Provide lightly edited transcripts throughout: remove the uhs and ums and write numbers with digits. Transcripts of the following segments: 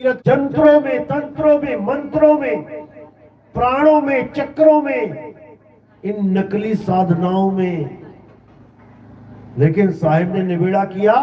जंत्रों में, तंत्रों में, मंत्रों में, प्राणों में, चक्रों में, इन नकली साधनाओं में। लेकिन साहिब ने निबेड़ा किया,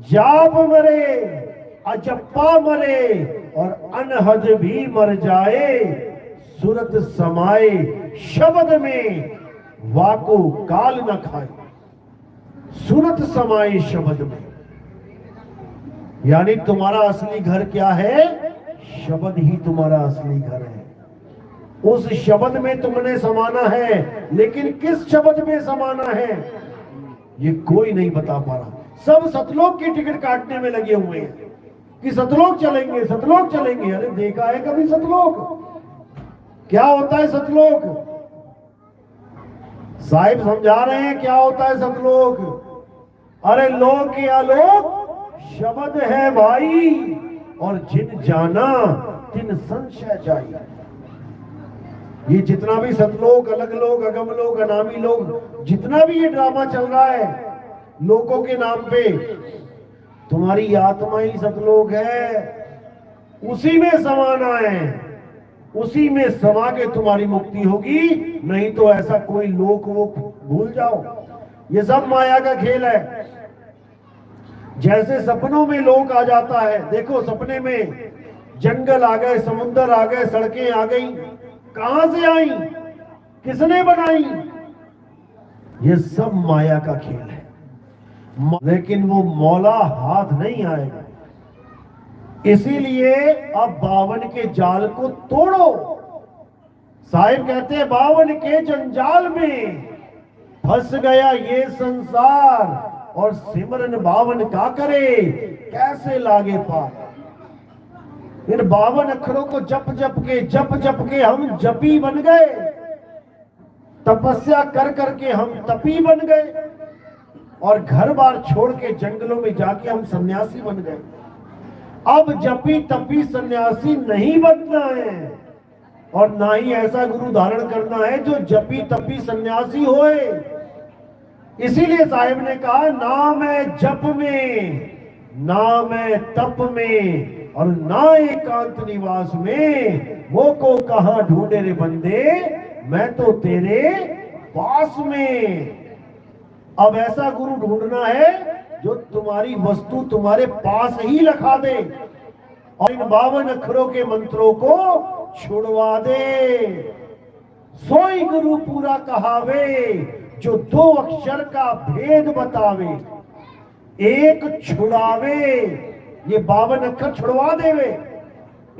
जाप मरे, अजप्पा मरे और अनहद भी मर जाए, सूरत समाए शब्द में, वाको काल न खाए। सूरत समाए शब्द में, यानी तुम्हारा असली घर क्या है? शब्द ही तुम्हारा असली घर है। उस शब्द में तुमने समाना है, लेकिन किस शब्द में समाना है ये कोई नहीं बता पा रहा। सब सतलोक की टिकट काटने में लगे हुए हैं कि सतलोक चलेंगे, सतलोक चलेंगे। अरे देखा है कभी सतलोक? क्या होता है सतलोक? साहिब समझा रहे हैं क्या होता है सतलोक। अरे लोक या लोक शब्द है भाई, और जिन जाना तिन संशय जाई। ये जितना भी सतलोक, अलग लोग, अगम लोग, अनामी लोग, जितना भी ये ड्रामा चल रहा है लोगों के नाम पे, तुम्हारी आत्मा ही सतलोक है। उसी में समाना है, उसी में समा के तुम्हारी मुक्ति होगी। नहीं तो ऐसा कोई लोक वो भूल जाओ। ये सब माया का खेल है। जैसे सपनों में लोक आ जाता है, देखो सपने में जंगल आ गए, समुद्र आ गए, सड़कें आ गई, कहां से आई, किसने बनाई? ये सब माया का खेल है। लेकिन वो मौला हाथ नहीं आएगा। इसीलिए अब 52 के जाल को तोड़ो। साहिब कहते हैं 52 के जंजाल में फंस गया ये संसार, और सिमरन 52 का करे कैसे लागे पार। इन 52 अक्षरों को जप जप के हम जपी बन गए, तपस्या कर करके हम तपी बन गए, और घर बार छोड़ के जंगलों में जाके हम सन्यासी बन गए। अब जपी तपी सन्यासी नहीं बनना है, और ना ही ऐसा गुरु धारण करना है जो जपी तपी सन्यासी होए। इसीलिए साहिब ने कहा, ना मैं जप में, ना मैं तप में, और ना एकांत निवास में, वो को कहां ढूंढे रे बंदे, मैं तो तेरे पास में। अब ऐसा गुरु ढूंढना है जो तुम्हारी वस्तु तुम्हारे पास ही रखा दे, और इन 52 अक्षरों के मंत्रों को छुड़वा दे। सोई गुरु पूरा कहावे, जो 2 अक्षर का भेद बतावे, एक छुड़ावे, ये 52 अक्षर छुड़वा देवे,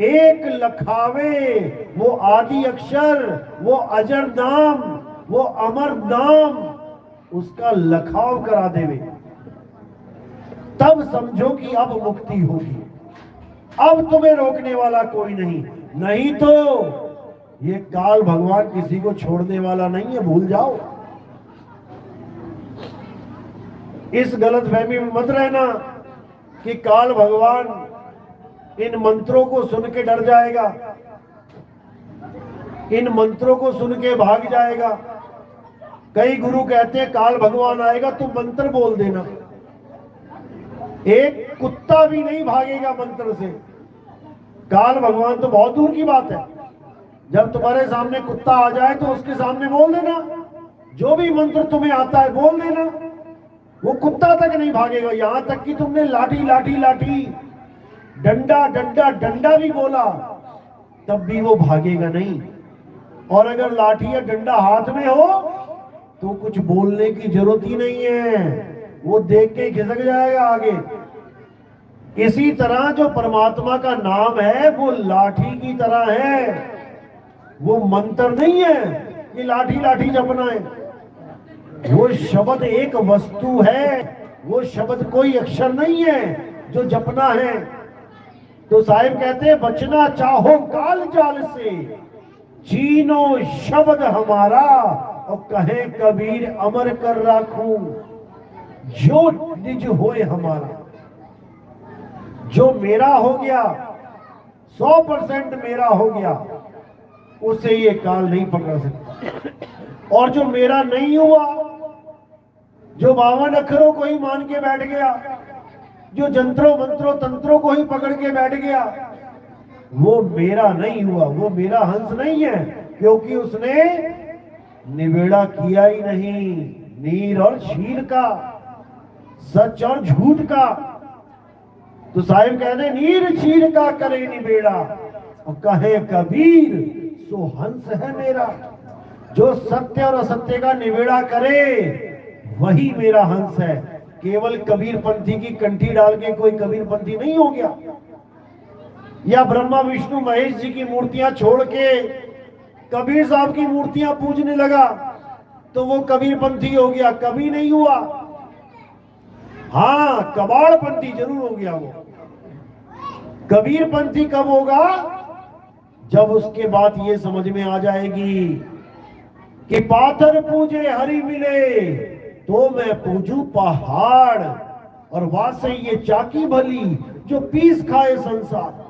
एक लखावे, वो आदि अक्षर, वो अजर नाम, वो अमर नाम, उसका लखाव करा देवे। तब समझो कि अब मुक्ति होगी। अब तुम्हें रोकने वाला कोई नहीं। नहीं तो ये काल भगवान किसी को छोड़ने वाला नहीं है, भूल जाओ। इस गलत फहमी में मत रहना कि काल भगवान इन मंत्रों को सुन के डर जाएगा, इन मंत्रों को सुन के भाग जाएगा। कई गुरु कहते हैं काल भगवान आएगा तो मंत्र बोल देना। एक कुत्ता भी नहीं भागेगा मंत्र से। काल भगवान तो बहुत दूर की बात है। जब तुम्हारे सामने कुत्ता आ जाए तो उसके सामने बोल देना, जो भी मंत्र तुम्हें आता है बोल देना, वो कुत्ता तक नहीं भागेगा। यहां तक कि तुमने लाठी लाठी लाठी, डंडा डंडा डंडा भी बोला, तब भी वो भागेगा नहीं। और अगर लाठी या डंडा हाथ में हो तो कुछ बोलने की जरूरत ही नहीं है, वो देख के खिसक जाएगा आगे। इसी तरह जो परमात्मा का नाम है वो लाठी की तरह है, वो मंत्र नहीं है कि लाठी लाठी जपना है। वो शब्द एक वस्तु है, वो शब्द कोई अक्षर नहीं है जो जपना है। तो साहिब कहते हैं, बचना चाहो काल जाल से, चीनो शब्द हमारा, और कहे कबीर अमर कर राखूं, जो निज होए हमारा। जो मेरा हो गया, 100% मेरा हो गया, उसे ये काल नहीं पकड़ सकता। और जो मेरा नहीं हुआ, जो 52 अक्षरों को ही मान के बैठ गया, जो जंत्रों मंत्रों तंत्रों को ही पकड़ के बैठ गया, वो मेरा नहीं हुआ, वो मेरा हंस नहीं है, क्योंकि उसने निबेड़ा किया ही नहीं नीर और शीर का, सच और झूठ का। तो साहिब कहते नीर शीर का करे निबेड़ा, और कहे कबीर सो हंस है मेरा। जो सत्य और असत्य का निबेड़ा करे वही मेरा हंस है। केवल कबीर पंथी की कंठी डाल के कोई कबीर पंथी नहीं हो गया, या ब्रह्मा विष्णु महेश जी की मूर्तियां छोड़ के कबीर साहब की मूर्तियां पूजने लगा तो वो कबीर पंथी हो गया, कभी नहीं हुआ। हाँ, कबाड़ पंथी जरूर हो गया वो। कबीर पंथी कब होगा? जब उसके बाद ये समझ में आ जाएगी कि पाथर पूजे हरि मिले तो मैं पूजू पहाड़, और वासे ये चाकी भली जो पीस खाए संसार।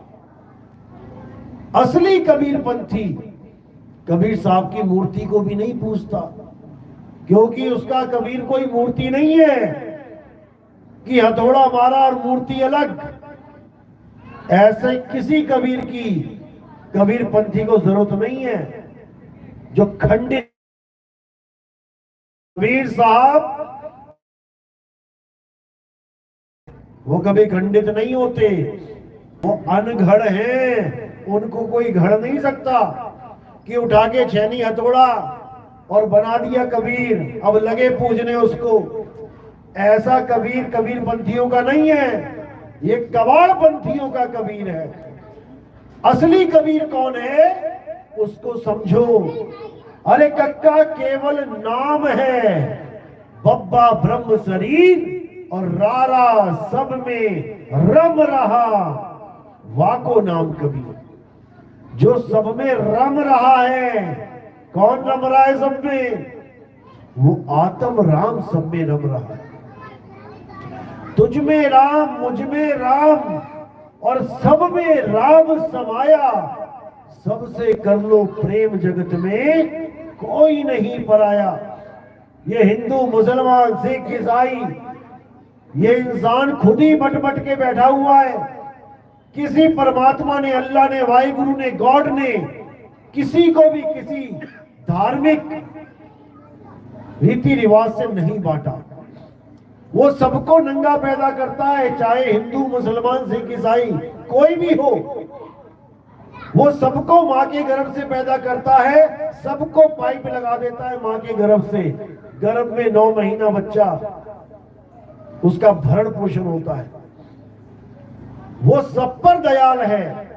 असली कबीर पंथी कबीर साहब की मूर्ति को भी नहीं पूजता, क्योंकि उसका कबीर कोई मूर्ति नहीं है कि हथौड़ा मारा और मूर्ति अलग। ऐसे किसी कबीर की कबीर पंथी को जरूरत नहीं है। जो खंडित कबीर साहब वो कभी खंडित नहीं होते, वो अनघड़ हैं, उनको कोई घड़ नहीं सकता कि उठा के छेनी हथौड़ा और बना दिया कबीर, अब लगे पूजने उसको। ऐसा कबीर कबीर पंथियों का नहीं है, ये कबाड़ पंथियों का कबीर है। असली कबीर कौन है उसको समझो। अरे कक्का केवल नाम है, बब्बा ब्रह्म शरीर और रारा सब में रम रहा, वाको नाम कबीर। जो सब में रम रहा है, कौन रम रहा है सब में? वो आत्म राम सब में रम रहा है। तुझ में राम, मुझ में राम, और सब में राम समाया। सबसे कर लो प्रेम, जगत में कोई नहीं पराया। ये हिंदू मुसलमान सिख ईसाई, ये इंसान खुद ही बट बट के बैठा हुआ है। किसी परमात्मा ने, अल्लाह ने, वाहिगुरु ने, गॉड ने किसी को भी किसी धार्मिक रीति रिवाज से नहीं बांटा। वो सबको नंगा पैदा करता है, चाहे हिंदू मुसलमान सिख ईसाई कोई भी हो। वो सबको मां के गर्भ से पैदा करता है, सबको पाइप लगा देता है मां के गर्भ से। गर्भ में 9 महीना बच्चा, उसका भरण पोषण होता है। वो सब पर दयाल है,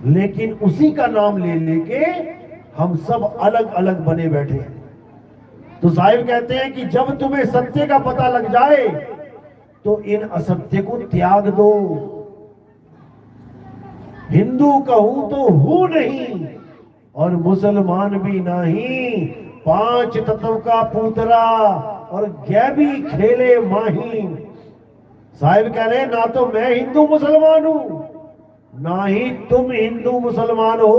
लेकिन उसी का नाम ले लेके हम सब अलग अलग बने बैठे हैं। तो साहिब कहते हैं कि जब तुम्हें सत्य का पता लग जाए तो इन असत्य को त्याग दो। हिंदू कहूं तो हूं नहीं, और मुसलमान भी नहीं, 5 तत्व का पूतरा और गैबी खेले माही। साहिब कह रहे ना तो मैं हिंदू मुसलमान हूं, ना ही तुम हिंदू मुसलमान हो।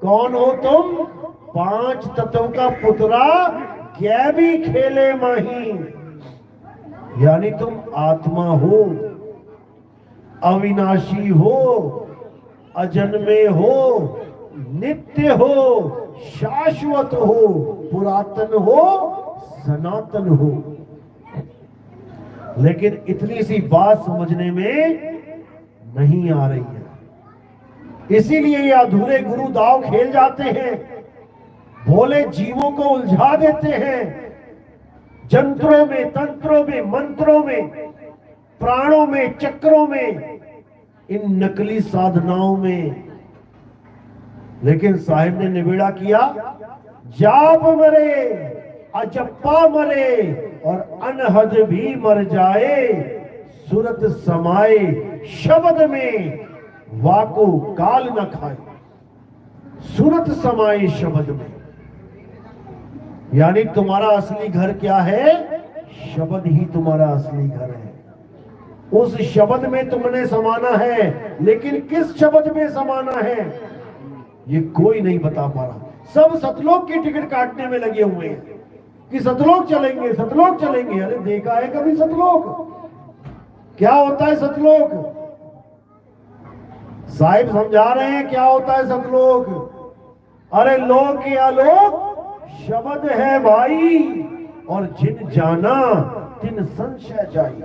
कौन हो तुम? 5 तत्व का पुतरा, गैबी खेले माही। यानी तुम आत्मा हो, अविनाशी हो, अजन्मे हो, नित्य हो, शाश्वत हो, पुरातन हो, सनातन हो। लेकिन इतनी सी बात समझने में नहीं आ रही है। इसीलिए ये अधूरे गुरु दाव खेल जाते हैं, भोले जीवों को उलझा देते हैं जंत्रों में, तंत्रों में, मंत्रों में, प्राणों में, चक्रों में, इन नकली साधनाओं में। लेकिन साहिब ने निबेड़ा किया, जाप मरे, अजप्पा मरे और अनहद भी मर जाए, सूरत समाए शब्द में, वाको काल न खाए। सूरत समाए शब्द में, यानी तुम्हारा असली घर क्या है? शब्द ही तुम्हारा असली घर है। उस शब्द में तुमने समाना है, लेकिन किस शब्द में समाना है ये कोई नहीं बता पा रहा। सब सतलोक की टिकट काटने में लगे हुए हैं कि सतलोक चलेंगे, सतलोक चलेंगे। अरे देखा है कभी सतलोक? क्या होता है सतलोक? साहिब समझा रहे हैं क्या होता है सतलोक। अरे लोक के आलोक शब्द है भाई, और जिन जाना तिन संशय जाई।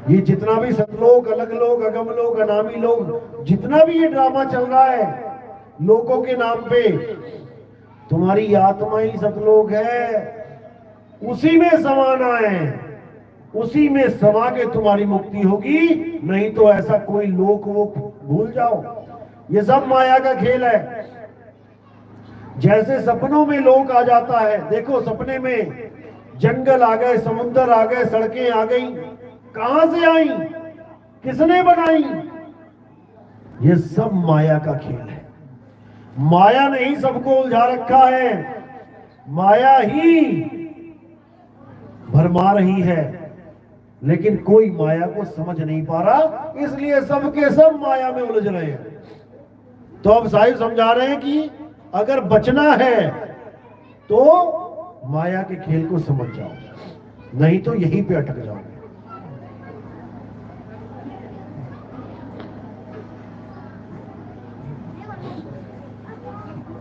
ये जितना भी सतलोक, अलग लोग, अगम लोग, अनामी लोग, जितना भी ये ड्रामा चल रहा है लोगों के नाम पे, तुम्हारी आत्मा ही सतलोक है। उसी में समाना है, उसी में समा के तुम्हारी मुक्ति होगी। नहीं तो ऐसा कोई लोक वो भूल जाओ। ये सब माया का खेल है। जैसे सपनों में लोक आ जाता है, देखो सपने में जंगल आ गए, समुद्र आ गए, सड़कें आ गई, कहां से आई, किसने बनाई? ये सब माया का खेल है। माया ने ही सबको उलझा रखा है, माया ही भरमा रही है, लेकिन कोई माया को समझ नहीं पा रहा, इसलिए सबके सब माया में उलझ रहे हैं। तो अब साहिब समझा रहे हैं कि अगर बचना है तो माया के खेल को समझ जाओ, नहीं तो यहीं पे अटक जाओ।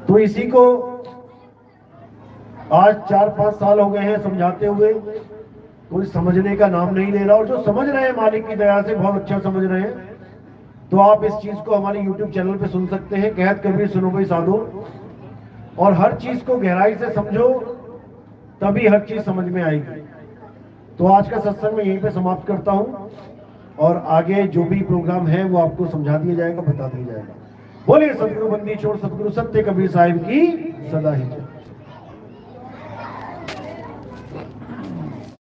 तो इसी को आज 4-5 साल हो गए हैं समझाते हुए, कोई समझने का नाम नहीं ले रहा। और जो समझ रहे हैं मालिक की दया से बहुत अच्छा समझ रहे हैं, तो आप इस चीज को हमारे YouTube चैनल पे सुन सकते हैं, कहत कबीर सुनो भाई साधो। और हर चीज को गहराई से समझो, तभी हर चीज समझ में आएगी। तो आज का सत्संग मैं यहीं पे समाप्त करता हूं, और आगे जो भी प्रोग्राम है वो आपको समझा दिया जाएगा, बता दिया जाएगा। बोलिए सतगुरु बंदी छोड़ सतगुरु सत्य कबीर साहिब की सदा ही।